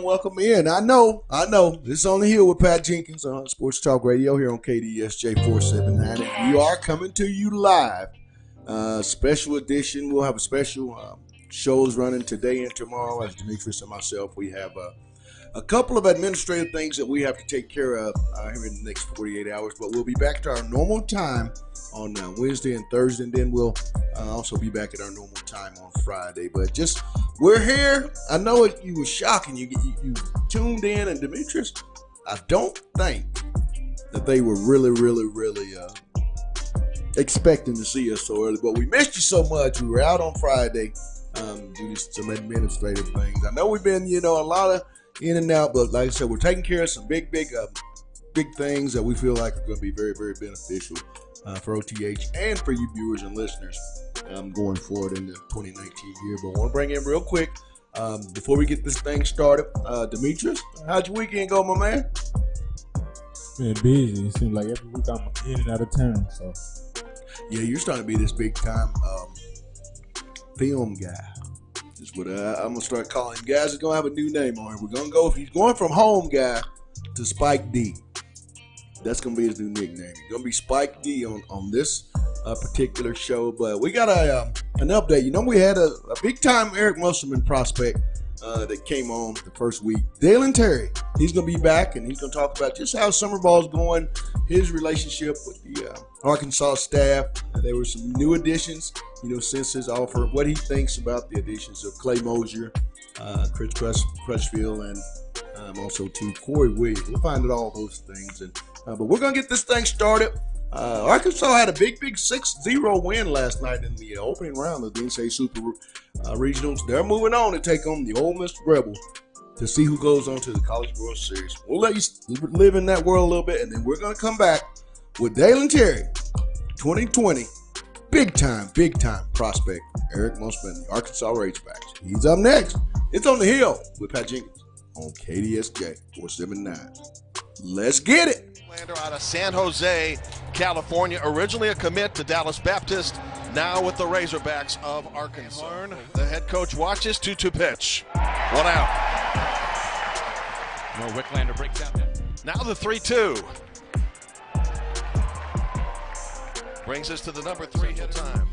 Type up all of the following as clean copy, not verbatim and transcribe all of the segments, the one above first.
Welcome in. I know. This is on the hill with Pat Jenkins on Sports Talk Radio here on KDSJ 479. And we are coming to you live. Special edition. We'll have a special shows running today and tomorrow. As Demetrius and myself, we have a couple of administrative things that we have to take care of here in the next 48 hours. But we'll be back to our normal time on Wednesday and Thursday, and then we'll also be back at our normal time on Friday. But just we're here. I know you were shocking. You tuned in, and Demetrius, I don't think that they were really expecting to see us so early. But we missed you so much. We were out on Friday due to some administrative things. I know we've been a lot of in and out, but like I said, we're taking care of some big things that we feel like are going to be very beneficial for OTH and for you viewers and listeners going forward in the 2019 year. But I want to bring in real quick before we get this thing started. Demetrius, how'd your weekend go, my man? Been busy. It seems like every week I'm in and out of town. So yeah, you're starting to be this big time film guy. Is what I'm gonna start calling him. Guys, he's gonna have a new name on him. We're gonna go. If he's going from home guy to Spike D, that's gonna be his new nickname. He's gonna be Spike D on this particular show. But we got an update. We had a big time Eric Musselman prospect that came on the first week. Dalen Terry, he's gonna be back, and he's gonna talk about just how summer ball's going, his relationship with the Arkansas staff. There were some new additions, since his offer, what he thinks about the additions of Clay Mosier, Chris Crutchfield, and also to Corey Williams. We'll find out all those things, but we're gonna get this thing started. Arkansas had a big 6-0 win last night in the opening round of the NCAA Super Regionals. They're moving on to take on the Ole Miss Rebels to see who goes on to the College World Series. We'll let you live in that world a little bit, and then we're going to come back with Dalen Terry, 2020, big time prospect, Eric Musselman, the Arkansas Razorbacks. He's up next. It's on the hill with Pat Jenkins on KDSJ 479. Let's get it. Out of San Jose, California, originally a commit to Dallas Baptist, now with the Razorbacks of Arkansas. The head coach watches 2-2 pitch. One out. Wicklander breaks out. Now the 3-2. Brings us to the number 3 hit time.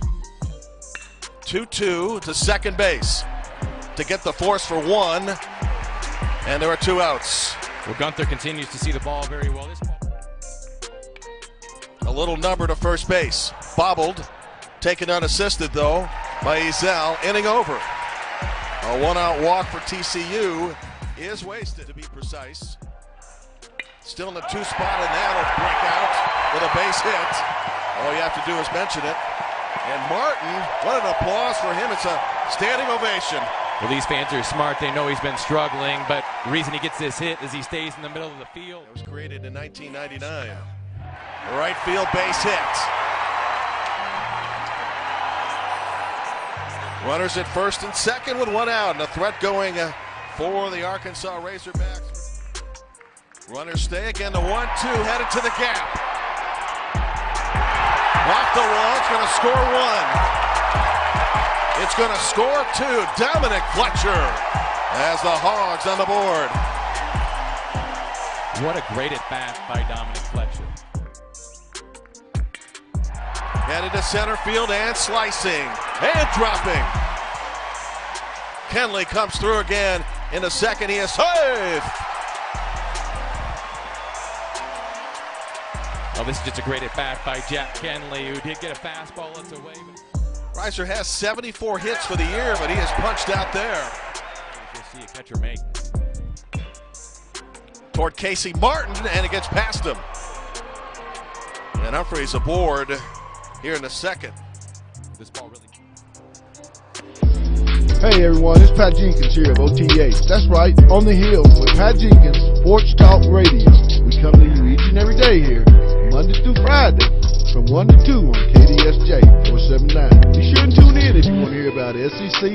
2-2 to second base to get the force for 1, and there are 2 outs. Well, Gunther continues to see the ball very well. A little number to first base. Bobbled. Taken unassisted, though, by Ezel. Inning over. A 1-out walk for TCU is wasted, to be precise. Still in the 2 spot, and that'll break out with a base hit. All you have to do is mention it. And Martin, what an applause for him. It's a standing ovation. Well, these fans are smart. They know he's been struggling, but the reason he gets this hit is he stays in the middle of the field. It was created in 1999. Right field base hit. Runners at first and second with 1 out, and a threat going for the Arkansas Razorbacks. Runners stay again. The 1-2 headed to the gap. Off the wall. It's going to score 1. It's going to score 2. Dominic Fletcher has the Hogs on the board. What a great at bat by Dominic Fletcher. Headed to center field and slicing and dropping. Kenley comes through again in the second. He is safe. Oh, this is just a great at bat by Jack Kenley, who did get a fastball. It's away. Reiser has 74 hits for the year, but he is punched out there. see a catcher make. Toward Casey Martin, and it gets past him. And Humphreys aboard here in the second. This ball really. Hey everyone, it's Pat Jenkins here of OTH. That's right, on the hill with Pat Jenkins, Sports Talk Radio. We come to you each and every day here, Monday through Friday, from 1 to 2 on KDSJ 479. Be sure and tune in if you want to hear about SEC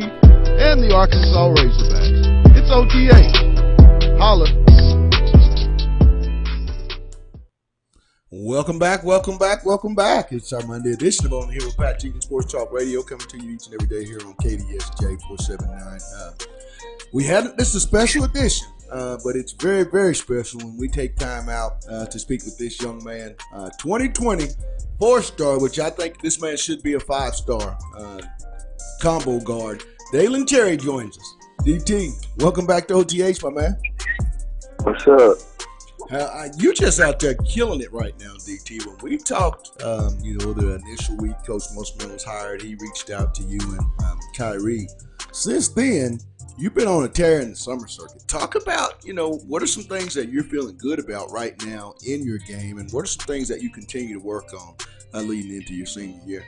and the Arkansas Razorbacks. It's OTH. Holla. Welcome back. It's our Monday edition of On the Hill with Pat Jenkins, Sports Talk Radio, coming to you each and every day here on KDSJ 479. This is a special edition, but it's very, very special when we take time out to speak with this young man. 2020 4-star, which I think this man should be a 5-star combo guard. Dalen Terry joins us. DT, welcome back to OTH, my man. What's up? You just out there killing it right now, DT. When we talked, the initial week Coach Musselman was hired, he reached out to you and Kyrie. Since then, you've been on a tear in the summer circuit. Talk about, what are some things that you're feeling good about right now in your game, and what are some things that you continue to work on leading into your senior year?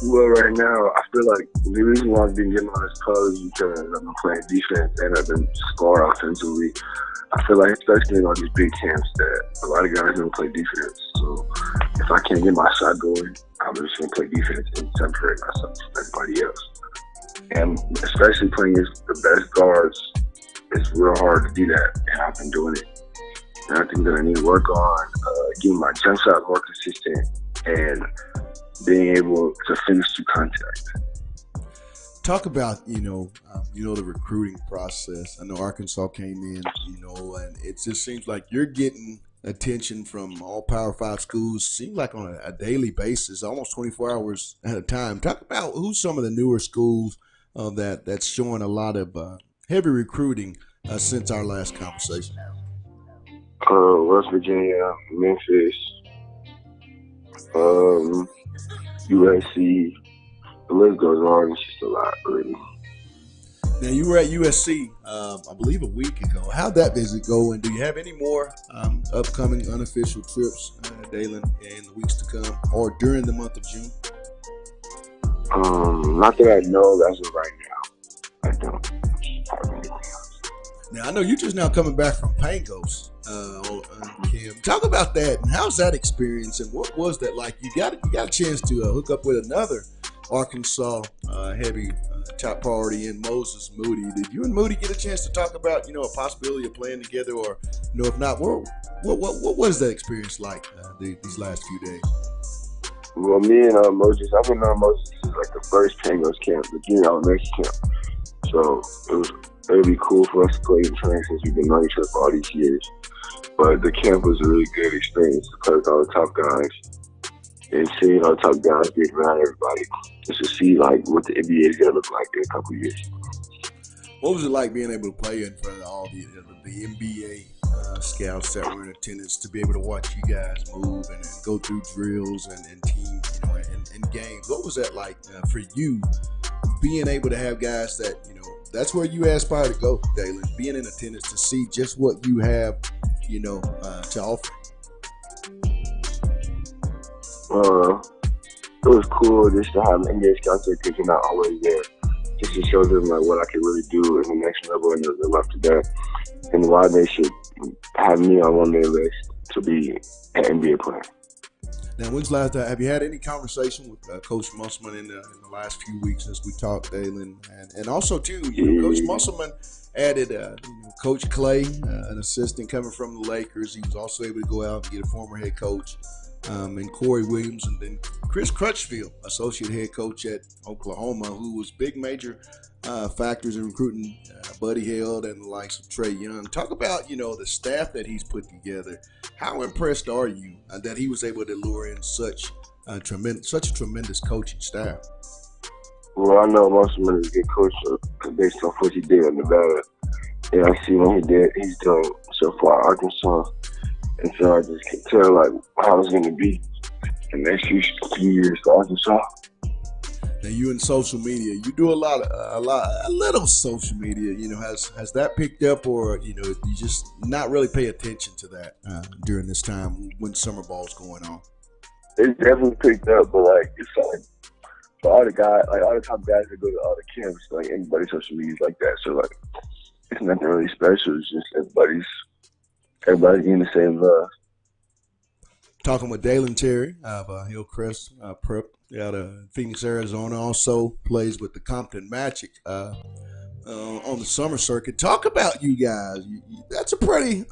Well, right now, I feel like the reason why I've been getting on this call is because I've been playing defense and I've been scoring offensively. I feel like, especially on these big camps, that a lot of guys don't play defense. So if I can't get my shot going, I'm just going to play defense and separate myself from everybody else. And especially playing against the best guards, it's real hard to do that, and I've been doing it. And I think that I need to work on getting my jump shot more consistent and being able to finish through contact. Talk about, the recruiting process. I know Arkansas came in, and it just seems like you're getting attention from all Power 5 schools, seems like on a daily basis, almost 24 hours at a time. Talk about who's some of the newer schools that's showing a lot of heavy recruiting since our last conversation. West Virginia, Memphis, USC. The list goes on. It's just a lot, really. Now, you were at USC, I believe, a week ago. How'd that visit go, and do you have any more upcoming unofficial trips, Dalen, in the weeks to come or during the month of June? Not that I know as of right now. I don't. Now, I know you're just now coming back from Pangos, Kim. Talk about that, and how's that experience, and what was that like? You got a chance to hook up with another Arkansas heavy top priority in Moses Moody. Did you and Moody get a chance to talk about, a possibility of playing together, or, if not, what was that experience like these last few days? Well, me and Moses, I've been on Moses since like the first Pangos camp, the junior elementary camp. So it would be cool for us to play in training since we've been knowing each other for all these years. But the camp was a really good experience to play with all the top guys. And seeing all the top guys being around everybody, just to see like what the NBA is gonna look like in a couple of years. What was it like being able to play in front of all the NBA scouts that were in attendance, to be able to watch you guys move and go through drills and team, and games? What was that like for you, being able to have guys that, that's where you aspire to go, Dalen, being in attendance to see just what you have, to offer? It was cool just to have NBA scouts there because you're not always there. Just to show them like what I can really do in the next level and the left of that, and why they should have me on one of their list to be an NBA player. Now, when's last time? Have you had any conversation with Coach Musselman in the last few weeks since we talked, Dalen? And also, too, Coach Musselman added Coach Clay, an assistant coming from the Lakers. He was also able to go out and get a former head coach, and Corey Williams, and then Chris Crutchfield, associate head coach at Oklahoma, who was big major factors in recruiting Buddy Hield and the likes of Trae Young. Talk about, the staff that he's put together. How impressed are you that he was able to lure in such a tremendous coaching staff? Well, I know Musselman is a good coach based off what he did in Nevada. And I see what he's doing so far at Arkansas. And so I just can tell like how it's going to be in the next few years for Arkansas. Now, Now you in social media, you do a little social media. You know, has that picked up, or you know, you just not really pay attention to that during this time when summer ball's going on? It's definitely picked up, but like it's like for all the guys, like all the top guys that go to all the camps, like anybody's social media is like that. So like it's nothing really special. It's just everybody's getting the same love. Talking with Dalen Terry of Hillcrest Prep out of Phoenix, Arizona. Also plays with the Compton Magic on the summer circuit. Talk about you guys. That's a pretty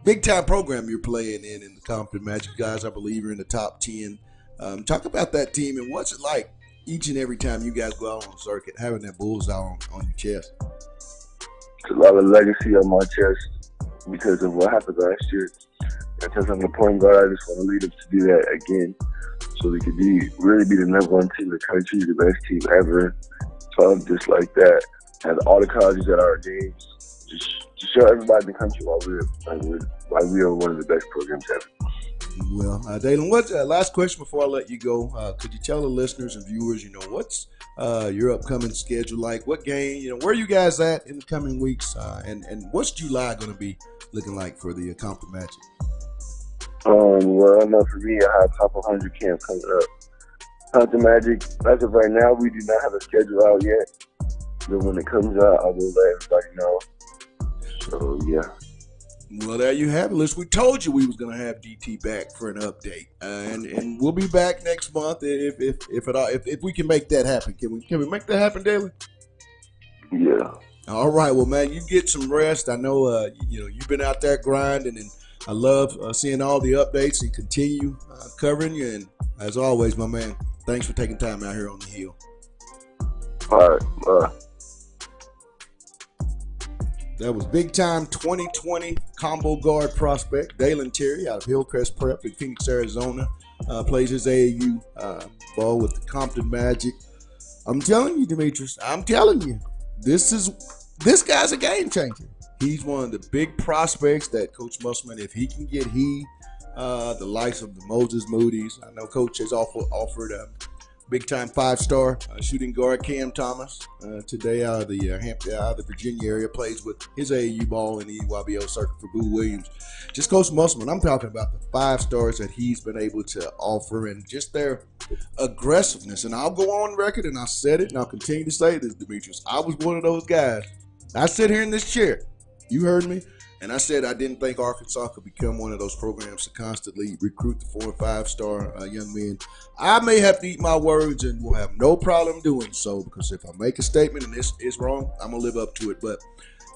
big-time program you're playing in the Compton Magic. Guys, I believe you're in the top 10. Talk about that team and what's it like each and every time you guys go out on the circuit, having that bullseye on your chest. It's a lot of legacy on my chest because of what happened last year. And since I'm the point guard, I just want to lead us to do that again, so we could really be the number one team in the country, the best team ever. So just like that, have all the colleges at our games, just show everybody in the country why we are one of the best programs ever. Well, Dalen, what last question before I let you go? Could you tell the listeners and viewers, you know, what's your upcoming schedule like? What game, you know, where are you guys at in the coming weeks? And what's July going to be looking like for the Compton Magic? Well, I know for me, I have top 100 camp coming up. Compton Magic, as of right now, we do not have a schedule out yet. But when it comes out, I will let everybody know. So, yeah. Well, there you have it. Listen, we told you we was going to have DT back for an update, and we'll be back next month if we can make that happen. Can we make that happen, Dalen? Yeah. All right. Well, man, you get some rest. I know you know you've been out there grinding, and I love seeing all the updates and continue covering you. And as always, my man, thanks for taking time out here on the Hill. All right. That was big-time 2020 combo guard prospect Dalen Terry out of Hillcrest Prep in Phoenix, Arizona. Plays his AAU ball with the Compton Magic. I'm telling you, Demetrius, I'm telling you, this guy's a game changer. He's one of the big prospects that Coach Musselman, if he can get the likes of the Moses Moody's. I know Coach has offered a big-time 5-star shooting guard Cam Thomas today out of the Virginia area, plays with his AAU ball in the EYBL circuit for Boo Williams. Just Coach Musselman, I'm talking about the 5 stars that he's been able to offer and just their aggressiveness. And I'll go on record, and I said it, and I'll continue to say this, Demetrius. I was one of those guys. I sit here in this chair. You heard me. And I said I didn't think Arkansas could become one of those programs to constantly recruit the 4- and 5-star young men. I may have to eat my words and will have no problem doing so, because if I make a statement and this is wrong, I'm going to live up to it. But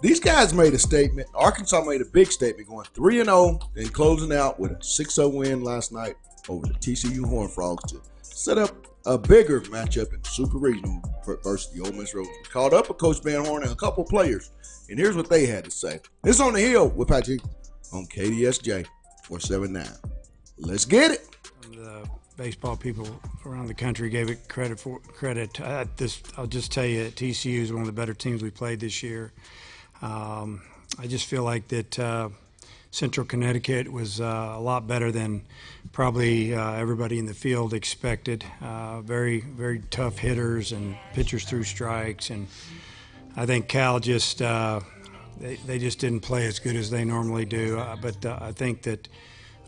these guys made a statement. Arkansas made a big statement, going 3-0 and closing out with a 6-0 win last night over the TCU Horned Frogs to set up a bigger matchup in Super Regional versus the Ole Miss Rovers. We called up a Coach Van Horn and a couple players, and here's what they had to say. It's On the Hill with Patrick on KDSJ 479. Let's get it. The baseball people around the country gave it credit. I'll just tell you, TCU is one of the better teams we played this year. I just feel like that Central Connecticut was a lot better than probably everybody in the field expected. Very, very tough hitters and pitchers threw strikes, and I think Cal just they just didn't play as good as they normally do. But I think that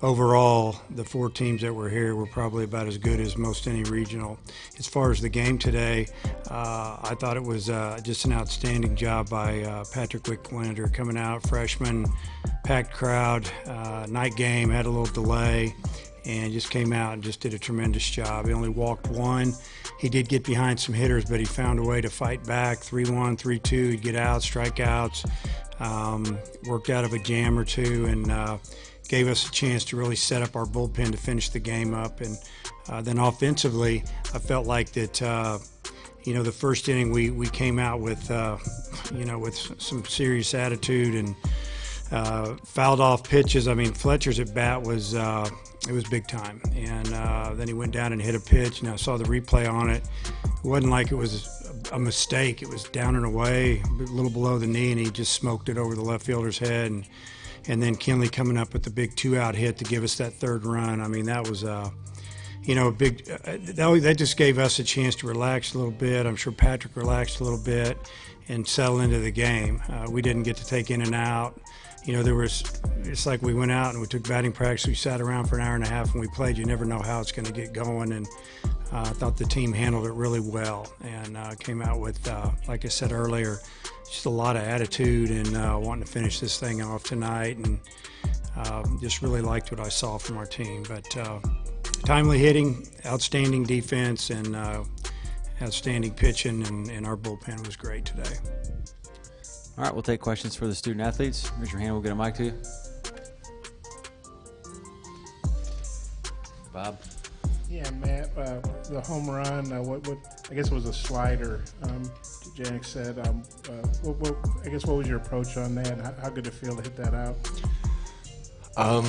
overall, the 4 teams that were here were probably about as good as most any regional. As far as the game today, I thought it was just an outstanding job by Patrick Wicklander coming out, freshman, packed crowd, night game, had a little delay, and just came out and just did a tremendous job. He only walked 1. He did get behind some hitters, but he found a way to fight back, 3-1, 3-2. He'd get out, strikeouts, worked out of a jam or 2, and gave us a chance to really set up our bullpen to finish the game up. And then offensively, I felt like that, the first inning we came out with, with some serious attitude and fouled off pitches. I mean, Fletcher's at bat was it was big time. And then he went down and hit a pitch, and I saw the replay on it. It wasn't like it was a mistake. It was down and away, a little below the knee, and he just smoked it over the left fielder's head. And then Kinley coming up with the big 2-out hit to give us that 3rd run. I mean, that was you know, that just gave us a chance to relax a little bit. I'm sure Patrick relaxed a little bit and settle into the game. We didn't get to take in and out. You know, it's like we went out and we took batting practice. We sat around for an hour and a half and we played. You never know how it's going to get going. And I thought the team handled it really well and came out with, like I said earlier, just a lot of attitude and wanting to finish this thing off tonight. And just really liked what I saw from our team. But timely hitting, outstanding defense, and outstanding pitching, and our bullpen was great today. All right, we'll take questions for the student athletes. Raise your hand, we'll get a mic to you. Bob? Yeah, Matt, the home run, what I guess it was a slider, Janik said. I guess what was your approach on that? How good did it feel to hit that out? I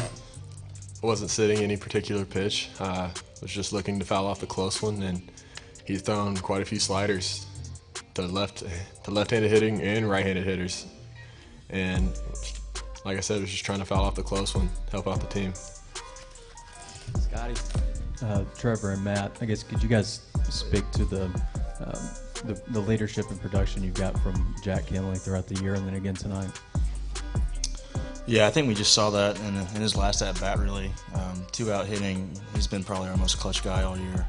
wasn't sitting any particular pitch. Was just looking to foul off the close one, and he's thrown quite a few sliders to left-handed hitting and right-handed hitters. And like I said, was just trying to foul off the close one, help out the team. Scotty? Trevor and Matt, I guess could you guys speak to the leadership and production you've got from Jack Kinley throughout the year and then again tonight? Yeah, I think we just saw that in his last at-bat, really. 2-out hitting, he's been probably our most clutch guy all year.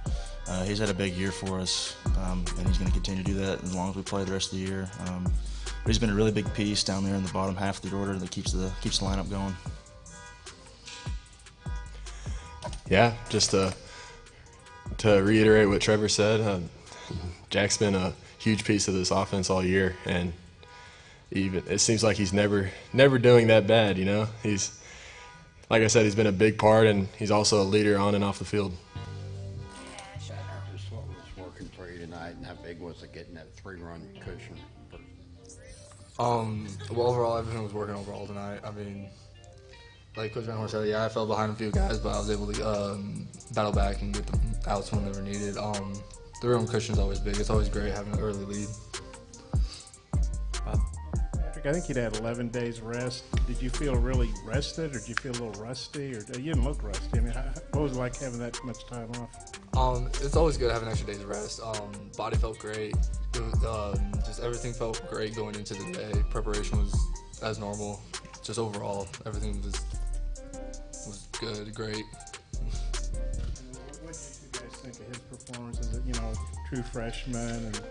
He's had a big year for us, and he's going to continue to do that as long as we play the rest of the year. But he's been a really big piece down there in the bottom half of the order that keeps the lineup going. Yeah, just to reiterate what Trevor said, Jack's been a huge piece of this offense all year, and it seems like he's never doing that bad, you know. He's, like I said, he's been a big part, and he's also a leader on and off the field. Just what was working for you tonight, and how big was it getting that 3-run cushion? Well, overall, everything was working overall tonight. I mean, like Coach Van Horn said, yeah, I fell behind a few guys, but I was able to battle back and get the outs when they were needed. The 3-run cushion is always big. It's always great having an early lead. Patrick, I think you'd had 11 days rest. Did you feel really rested, or did you feel a little rusty, or you didn't look rusty? I mean, what was it like having that much time off? It's always good having extra days of rest. Body felt great. It was, just everything felt great going into the day. Preparation was as normal. Just overall, everything was good, great. What did you guys think of his performance as a true freshman and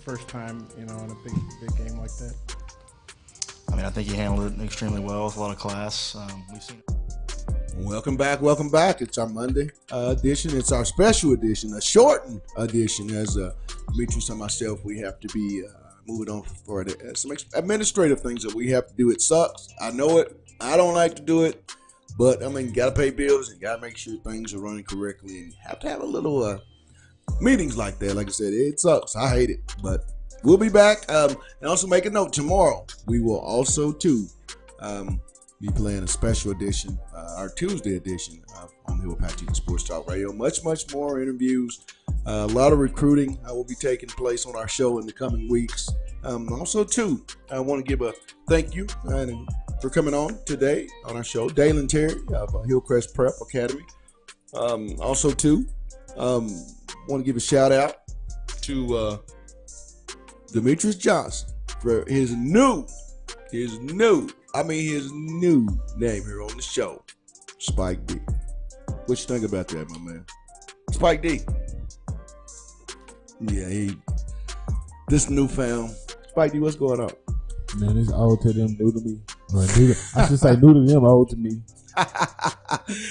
first time in a big game like that? I mean, I think he handled it extremely well with a lot of class. We've seen it. Welcome back. It's our Monday edition. It's our special edition, a shortened edition. As Demetrius and myself, we have to be moving on for some administrative things that we have to do. It sucks. I know it. I don't like to do it. But, I mean, you got to pay bills and you got to make sure things are running correctly. And you have to have a little meetings like that. Like I said, it sucks. I hate it. But we'll be back. And also make a note, tomorrow we will also, too, be playing a special edition, our Tuesday edition on the Apache Sports Talk Radio. Much more interviews. A lot of recruiting will be taking place on our show in the coming weeks. Also, too, I want to give a thank you for coming on today on our show, Dalen Terry of Hillcrest Prep Academy. Also, too, want to give a shout out to Demetrius Johnson for his new name here on the show, Spike D. What you think about that, my man? Spike D. Yeah, this newfound. Spike D, what's going on? Man, it's old to them, new to me. I should say new to them, old to me.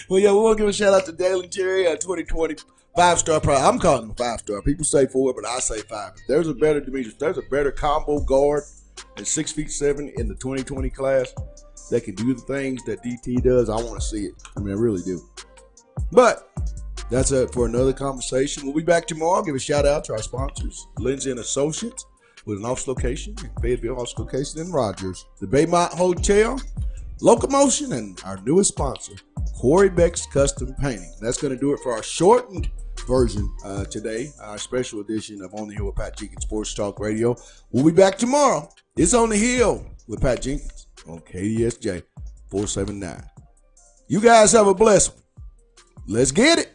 Well, yeah, we want to give a shout out to Dalen Terry, 2020 5-star product. I'm calling him 5-star. People say 4, but I say 5. If there's a better Demetrius, there's a better combo guard at 6'7" in the 2020 class that can do the things that DT does. I want to see it. I mean, I really do. But that's it for another conversation. We'll be back tomorrow. I'll give a shout out to our sponsors, Lindsay and Associates, with an office location in Fayetteville, office location in Rogers, the Baymont Hotel, Locomotion, and our newest sponsor, Corey Beck's Custom Painting. That's going to do it for our shortened version today, our special edition of On the Hill with Pat Jenkins Sports Talk Radio. We'll be back tomorrow. It's On the Hill with Pat Jenkins on KDSJ 479. You guys have a blessed one. Let's get it.